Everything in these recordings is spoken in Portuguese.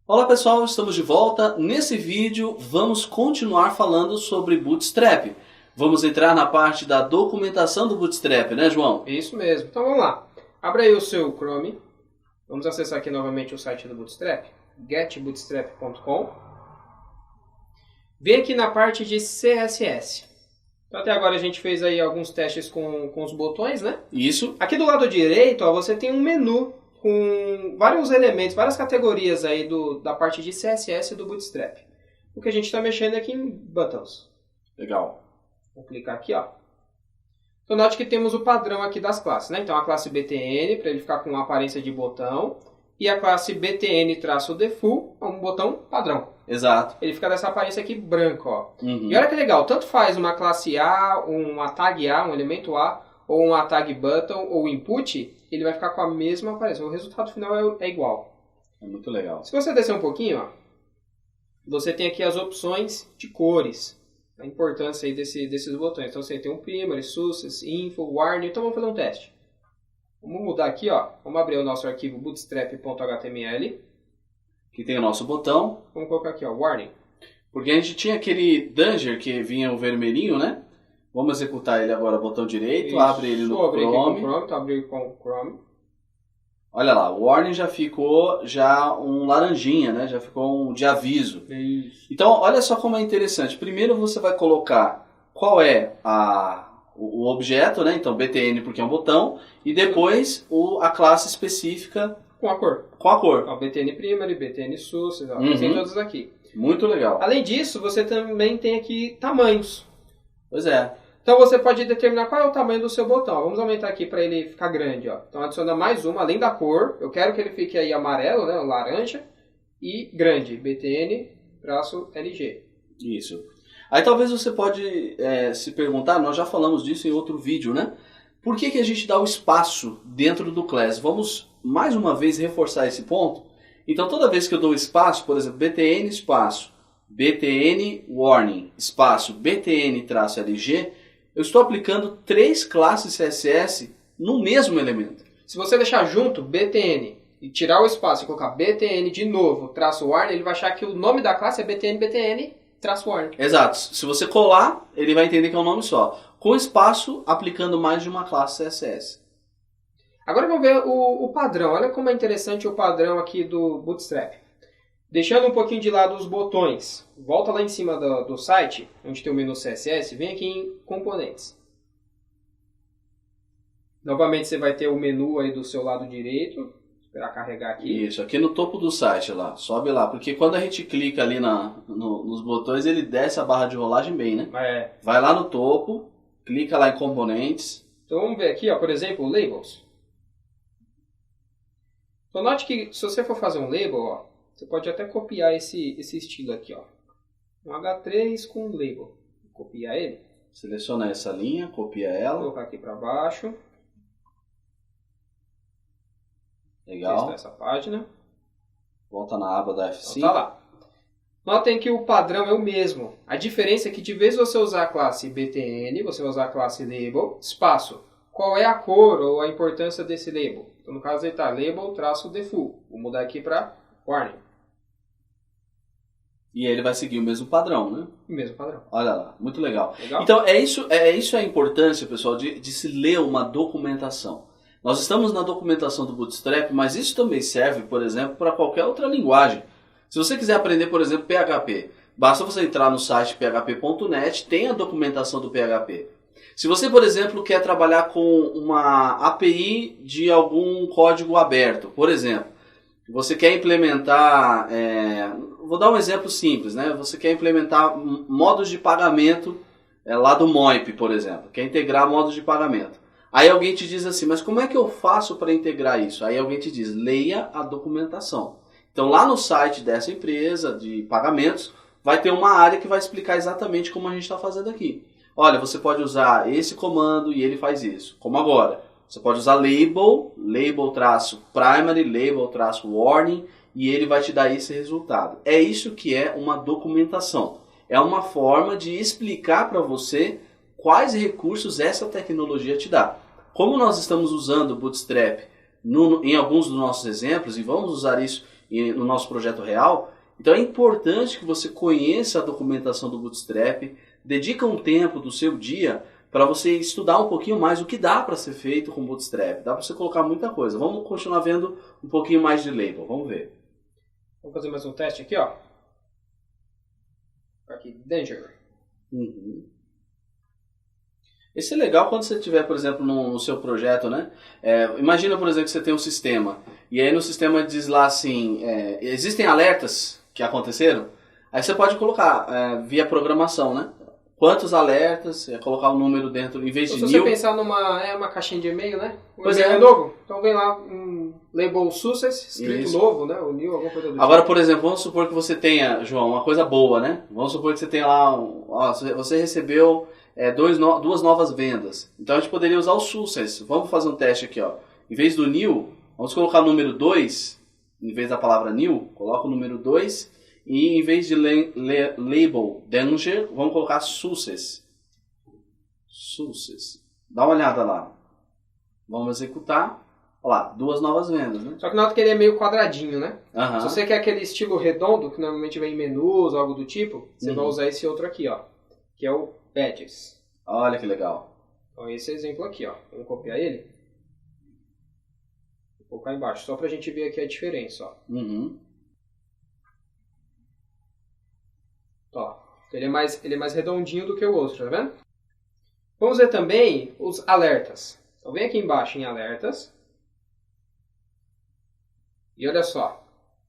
Olá pessoal, estamos de volta. Nesse vídeo vamos continuar falando sobre Bootstrap. Vamos entrar na parte da documentação do Bootstrap, né, João? Isso mesmo. Então vamos lá. Abra aí o seu Chrome. Vamos acessar aqui novamente o site do Bootstrap, getbootstrap.com. Vem aqui na parte de CSS. Então até agora a gente fez aí alguns testes com os botões, né? Isso. Aqui do lado direito, ó, você tem um menu com vários elementos, várias categorias aí da parte de CSS do Bootstrap. O que a gente está mexendo aqui em Buttons. Legal. Vou clicar aqui, ó. Então note que temos o padrão aqui das classes, né? Então a classe BTN, para ele ficar com aparência de botão, e a classe BTN-default é um botão padrão. Exato. Ele fica dessa aparência aqui branca, ó. Uhum. E olha que legal, tanto faz uma classe A, uma tag A, um elemento A, ou uma tag button, ou input, ele vai ficar com a mesma aparência. O resultado final é igual. É muito legal. Se você descer um pouquinho, ó, você tem aqui as opções de cores. A importância aí desses botões. Então você tem um primary, success, info, warning. Então vamos fazer um teste. Vamos mudar aqui, ó. Vamos abrir o nosso arquivo bootstrap.html. Aqui tem o nosso botão. Vamos colocar aqui, ó, warning. Porque a gente tinha aquele Danger que vinha o vermelhinho, né? Vamos executar ele agora, botão direito, Isso. abre ele no Abrir Chrome. aqui com o Chrome, então abrir com o Chrome. Olha lá, o warning já ficou um laranjinha, né? Já ficou um de aviso. Isso. Então, olha só como é interessante. Primeiro você vai colocar qual é o objeto, né? Então, BTN porque é um botão. E depois a classe específica Com a cor. com a cor. Ó, BTN primary, BTN success, ó, Uhum. tem todos aqui. Muito legal. Além disso, você também tem aqui tamanhos. Pois é. Então você pode determinar qual é o tamanho do seu botão. Vamos aumentar aqui para ele ficar grande, ó. Então adiciona mais uma, além da cor. Eu quero que ele fique aí amarelo, né, laranja. E grande, BTN-LG. Isso. Aí talvez você pode se perguntar, nós já falamos disso em outro vídeo, né? Por que a gente dá o espaço dentro do class? Vamos mais uma vez reforçar esse ponto. Então toda vez que eu dou espaço, por exemplo, BTN espaço, BTN warning espaço, BTN-LG, eu estou aplicando 3 classes CSS no mesmo elemento. Se você deixar junto BTN e tirar o espaço e colocar BTN de novo, traço warning, ele vai achar que o nome da classe é BTN, traço warning. Exato. Se você colar, ele vai entender que é um nome só. Com espaço, aplicando mais de uma classe CSS. Agora vamos ver o padrão. Olha como é interessante o padrão aqui do Bootstrap. Deixando um pouquinho de lado os botões, volta lá em cima do site, onde tem o menu CSS, vem aqui em componentes. Novamente você vai ter o menu aí do seu lado direito, esperar carregar aqui. Isso, aqui no topo do site lá, sobe lá, porque quando a gente clica ali nos botões, ele desce a barra de rolagem bem, né? Vai lá no topo, clica lá em componentes. Então vamos ver aqui, ó, por exemplo, labels. Então note que se você for fazer um label, ó, você pode até copiar esse estilo aqui, ó. Um H3 com label. Vou copiar ele. Seleciona essa linha, copia Vou ela. colocar aqui para baixo. Legal. Testar essa página. Volta na aba da F5. Então tá lá. Notem que o padrão é o mesmo. A diferença é que de vez você usar a classe BTN, você vai usar a classe label, espaço. Qual é a cor ou a importância desse label? Então no caso ele está label-default. Vou mudar aqui para warning. E ele vai seguir o mesmo padrão, né? O mesmo padrão. Olha lá, muito legal. Legal? Então, isso a importância, pessoal, de se ler uma documentação. Nós estamos na documentação do Bootstrap, mas isso também serve, por exemplo, para qualquer outra linguagem. Se você quiser aprender, por exemplo, PHP, basta você entrar no site php.net, tem a documentação do PHP. Se você, por exemplo, quer trabalhar com uma API de algum código aberto, por exemplo, você quer implementar, vou dar um exemplo simples, né? Você quer implementar modos de pagamento lá do Moip, por exemplo, quer integrar modos de pagamento. Aí alguém te diz assim, mas como é que eu faço para integrar isso? Aí alguém te diz, leia a documentação. Então lá no site dessa empresa de pagamentos, vai ter uma área que vai explicar exatamente como a gente está fazendo aqui. Olha, você pode usar esse comando e ele faz isso. Como agora. Você pode usar label-primary, label-warning, e ele vai te dar esse resultado. É isso que é uma documentação. É uma forma de explicar para você quais recursos essa tecnologia te dá. Como nós estamos usando o Bootstrap em alguns dos nossos exemplos, e vamos usar isso no nosso projeto real. Então é importante que você conheça a documentação do Bootstrap, dedica um tempo do seu dia para você estudar um pouquinho mais o que dá para ser feito com Bootstrap. Dá para você colocar muita coisa. Vamos continuar vendo um pouquinho mais de label. Vamos ver. Vamos fazer mais um teste aqui, ó. Aqui, Danger. Uhum. Esse é legal quando você tiver, por exemplo, no seu projeto, né? Imagina, por exemplo, que você tem um sistema. E aí no sistema diz lá assim, existem alertas que aconteceram. Aí você pode colocar via programação, né? Quantos alertas, colocar um número dentro, em vez de Se você pensar uma caixinha de e-mail, né? Pois é. Novo. Então vem lá um label success, escrito novo, né? O new, alguma coisa do Agora, tipo. por exemplo, vamos supor que você tenha, João, uma coisa boa, né? Vamos supor que você tenha lá, você recebeu duas novas vendas. Então a gente poderia usar o success. Vamos fazer um teste aqui, ó. Em vez do new, vamos colocar o número 2, em vez da palavra new, coloca o número 2. E em vez de label danger, vamos colocar success. Success. Dá uma olhada lá. Vamos executar. Olha lá, 2 novas vendas, né? Só que nota que ele é meio quadradinho, né? Uhum. Se você quer aquele estilo redondo, que normalmente vem em menus, algo do tipo, você vai usar esse outro aqui, ó. Que é o badges. Olha que legal. Então esse exemplo aqui, ó. Vamos copiar ele. Vou colocar embaixo, só pra gente ver aqui a diferença, ó. Uhum. Ó, ele é mais redondinho do que o outro, tá vendo? Vamos ver também os alertas. Então vem aqui embaixo em alertas. E olha só,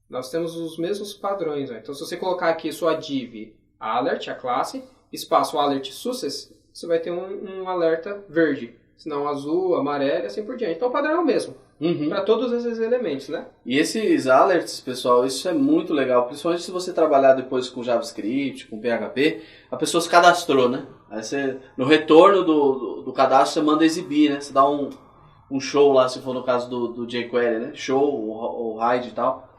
nós temos os mesmos padrões. Ó. Então se você colocar aqui sua div alert, a classe, espaço alert success, você vai ter um alerta verde. Senão azul, amarelo e assim por diante. Então o padrão é o mesmo. Uhum. Para todos esses elementos, né? E esses alerts, pessoal, isso é muito legal, principalmente se você trabalhar depois com JavaScript, com PHP, a pessoa se cadastrou, né? Aí você, no retorno do cadastro, você manda exibir, né? Você dá um show lá, se for no caso do jQuery, né? Show, ou hide e tal.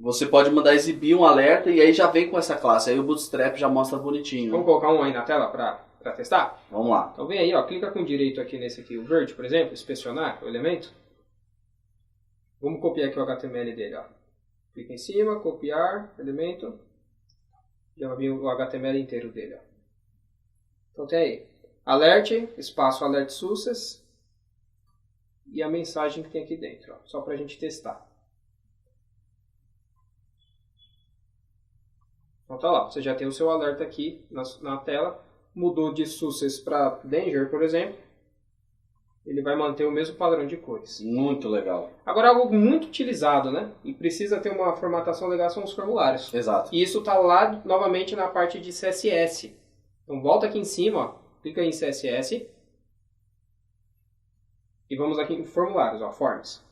Você pode mandar exibir um alerta e aí já vem com essa classe. Aí o Bootstrap já mostra bonitinho. Vamos colocar um aí na tela para testar? Vamos lá. Então vem aí, ó, clica com direito aqui nesse aqui, o verde, por exemplo, inspecionar o elemento. Vamos copiar aqui o HTML dele, ó. Clica em cima, copiar, elemento. Já vai vir o HTML inteiro dele, ó. Então tem aí, alert, espaço alert success e a mensagem que tem aqui dentro, ó, só pra gente testar. Então tá lá, você já tem o seu alerta aqui na tela. Mudou de success para danger, por exemplo. Ele vai manter o mesmo padrão de cores. Muito legal. Agora, algo muito utilizado, né? E precisa ter uma formatação legal são os formulários. Exato. E isso está lá, novamente, na parte de CSS. Então, volta aqui em cima, ó, clica em CSS. E vamos aqui em formulários, ó, forms.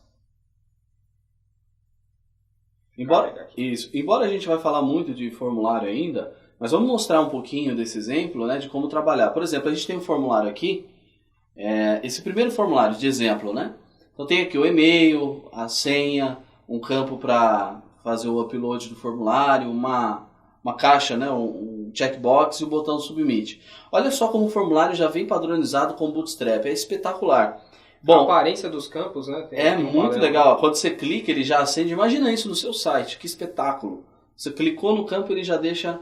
Embora a gente vai falar muito de formulário ainda, mas vamos mostrar um pouquinho desse exemplo, né, de como trabalhar. Por exemplo, a gente tem um formulário aqui. Esse primeiro formulário de exemplo, né? Então tem aqui o e-mail, a senha, um campo para fazer o upload do formulário, uma caixa, né? Um checkbox e o botão submit. Olha só como o formulário já vem padronizado com o Bootstrap, é espetacular. Bom, a aparência dos campos, né? É muito legal. Quando você clica, ele já acende. Imagina isso no seu site, que espetáculo. Você clicou no campo, ele já deixa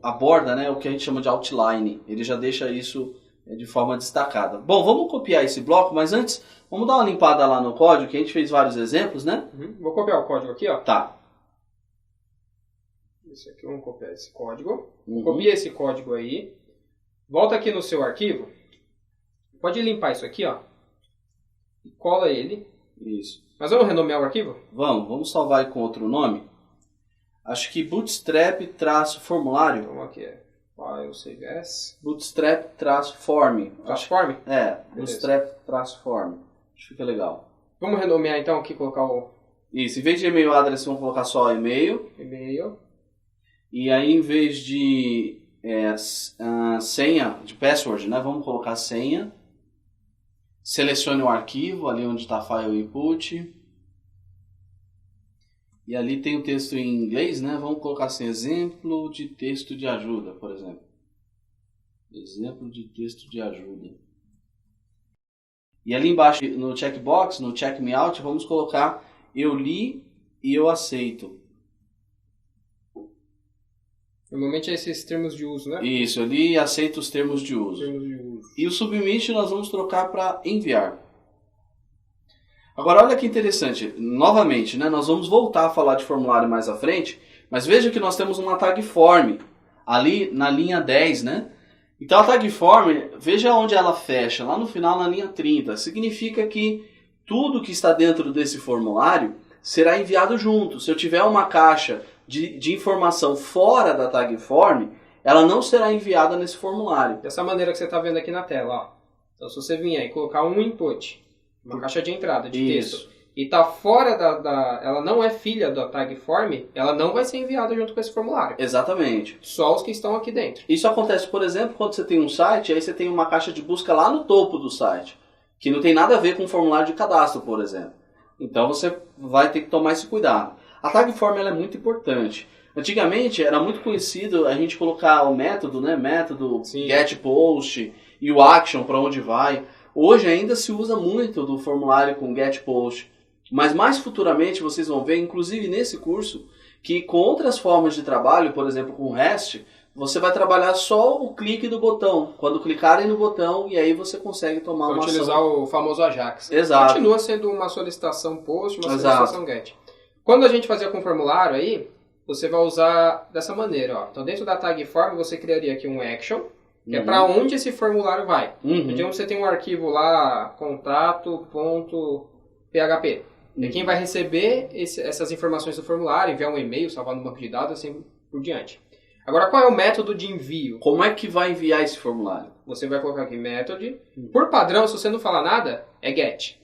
a borda, né? O que a gente chama de outline. Ele já deixa isso de forma destacada. Bom, vamos copiar esse bloco, mas antes, vamos dar uma limpada lá no código, que a gente fez vários exemplos, né? Uhum. Vou copiar o código aqui, ó. Tá. Esse aqui, vamos copiar esse código. Copia esse código aí. Volta aqui no seu arquivo. Pode limpar isso aqui, ó. E cola ele. Isso. Mas vamos renomear o arquivo? Vamos salvar ele com outro nome. Acho que Bootstrap-formulário. Então aqui é File, Save As. Bootstrap-form. Form? Bootstrap-form. Acho que fica legal. Vamos renomear então aqui, colocar o... Isso, em vez de e-mail address, vamos colocar só e-mail. E-mail. E aí, em vez de senha, de password, né? Vamos colocar senha. Selecione o arquivo, ali onde está File Input. E ali tem o texto em inglês, né? Vamos colocar assim, exemplo de texto de ajuda, por exemplo. Exemplo de texto de ajuda. E ali embaixo, no checkbox, no check me out, vamos colocar eu li e eu aceito. Normalmente é esses termos de uso, né? Isso, eu li e aceito os termos de uso. Termos de uso. E o submit nós vamos trocar para enviar. Agora olha que interessante, novamente, né, nós vamos voltar a falar de formulário mais à frente, mas veja que nós temos uma tag form ali na linha 10, né? Então a tag form, veja onde ela fecha, lá no final na linha 30, significa que tudo que está dentro desse formulário será enviado junto. Se eu tiver uma caixa de informação fora da tag form, ela não será enviada nesse formulário. Dessa maneira que você está vendo aqui na tela, ó. Então se você vier e colocar um input, uma caixa de entrada de texto, e está fora ela não é filha da tag form, ela não vai ser enviada junto com esse formulário. Exatamente. Só os que estão aqui dentro. Isso acontece, por exemplo, quando você tem um site, aí você tem uma caixa de busca lá no topo do site, que não tem nada a ver com o formulário de cadastro, por exemplo. Então você vai ter que tomar esse cuidado. A tag form ela é muito importante. Antigamente era muito conhecido a gente colocar o método, né? Método getPost e o action para onde vai. Hoje ainda se usa muito do formulário com getPost. Mas mais futuramente vocês vão ver, inclusive nesse curso, que com outras formas de trabalho, por exemplo com REST, você vai trabalhar só o clique do botão. Quando clicarem no botão, e aí você consegue tomar uma ação. Utilizar o famoso Ajax. Exato. Continua sendo uma solicitação POST, uma solicitação GET. Quando a gente fazia com formulário aí, você vai usar dessa maneira. Ó. Então dentro da tag form você criaria aqui um action, que é para onde esse formulário vai. Então você tem um arquivo lá, contato.php. É quem vai receber essas informações do formulário, enviar um e-mail, salvar no banco de dados, assim por diante. Agora, qual é o método de envio? Como é que vai enviar esse formulário? Você vai colocar aqui method. Por padrão, se você não falar nada, é get.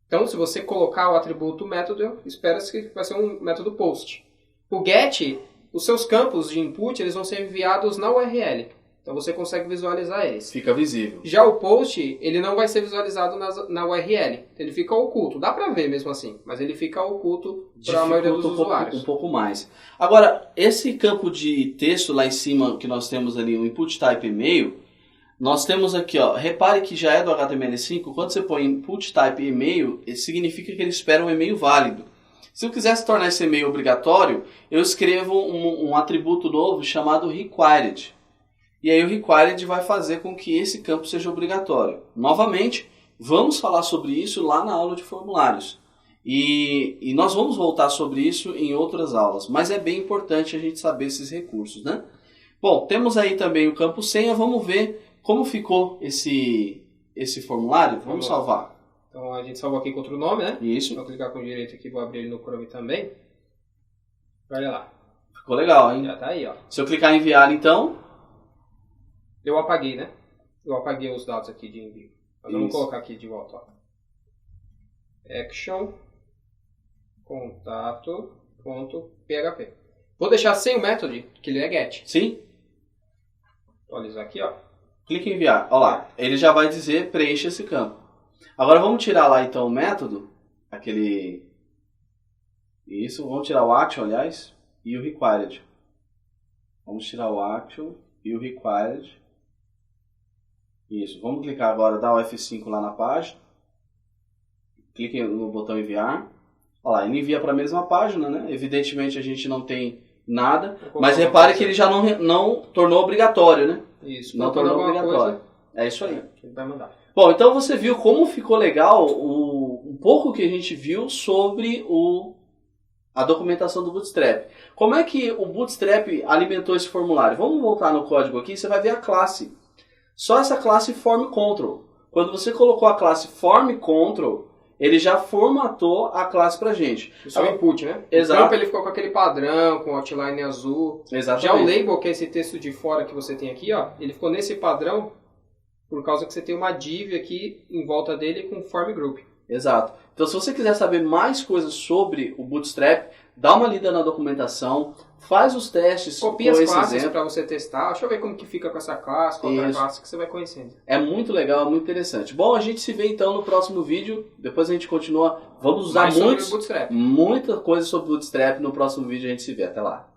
Então, se você colocar o atributo método, espera-se que vai ser um método post. O get, os seus campos de input, eles vão ser enviados na URL. Então você consegue visualizar eles. Fica visível. Já o post, ele não vai ser visualizado na URL. Ele fica oculto. Dá pra ver mesmo assim, mas ele fica oculto para a maioria dos usuários. Um pouco mais. Agora, esse campo de texto lá em cima que nós temos ali, o input type e-mail, nós temos aqui, ó, repare que já é do HTML5, quando você põe input type e-mail, significa que ele espera um e-mail válido. Se eu quisesse tornar esse e-mail obrigatório, eu escrevo um atributo novo chamado required. E aí o required vai fazer com que esse campo seja obrigatório. Novamente, vamos falar sobre isso lá na aula de formulários. E nós vamos voltar sobre isso em outras aulas. Mas é bem importante a gente saber esses recursos, né? Bom, temos aí também o campo senha. Vamos ver como ficou esse formulário. Vamos salvar. Então a gente salvou aqui com outro nome, né? Isso. Vou clicar com o direito aqui, vou abrir ele no Chrome também. Olha lá. Ficou legal, hein? Já tá aí, ó. Se eu clicar em enviar, então... Eu apaguei, né? Eu apaguei os dados aqui de envio. Mas vamos colocar aqui de volta, ó. Action contato.php. Vou deixar sem o método, que ele é get. Sim. Atualizar aqui, ó. Clique em enviar. Olha lá. Ele já vai dizer preencha esse campo. Agora vamos tirar lá então o método. Aquele... Isso. Vamos tirar o action, aliás. E o required. Vamos tirar o action e o required. Isso, vamos clicar agora, dar o F5 lá na página. Clique no botão enviar. Olha lá, ele envia para a mesma página, né? Evidentemente a gente não tem nada, mas repare que ele já não tornou obrigatório, né? Isso, não tornou obrigatório. É isso aí. Ele vai mandar. Bom, então você viu como ficou legal um pouco que a gente viu sobre a documentação do Bootstrap. Como é que o Bootstrap alimentou esse formulário? Vamos voltar no código aqui, você vai ver a classe. Só essa classe FormControl. Quando você colocou a classe FormControl, ele já formatou a classe pra gente. Isso é o input, né? Exato. O campo ele ficou com aquele padrão, com outline azul. Exatamente. Já o label, que é esse texto de fora que você tem aqui, ó, ele ficou nesse padrão por causa que você tem uma div aqui em volta dele com form group. Exato. Então, se você quiser saber mais coisas sobre o Bootstrap, dá uma lida na documentação, faz os testes. Copia as classes para você testar. Deixa eu ver como que fica com essa classe, com outra classe que você vai conhecendo. É muito legal, é muito interessante. Bom, a gente se vê então no próximo vídeo. Depois a gente continua. Vamos usar muita coisa sobre o Bootstrap. No próximo vídeo a gente se vê. Até lá.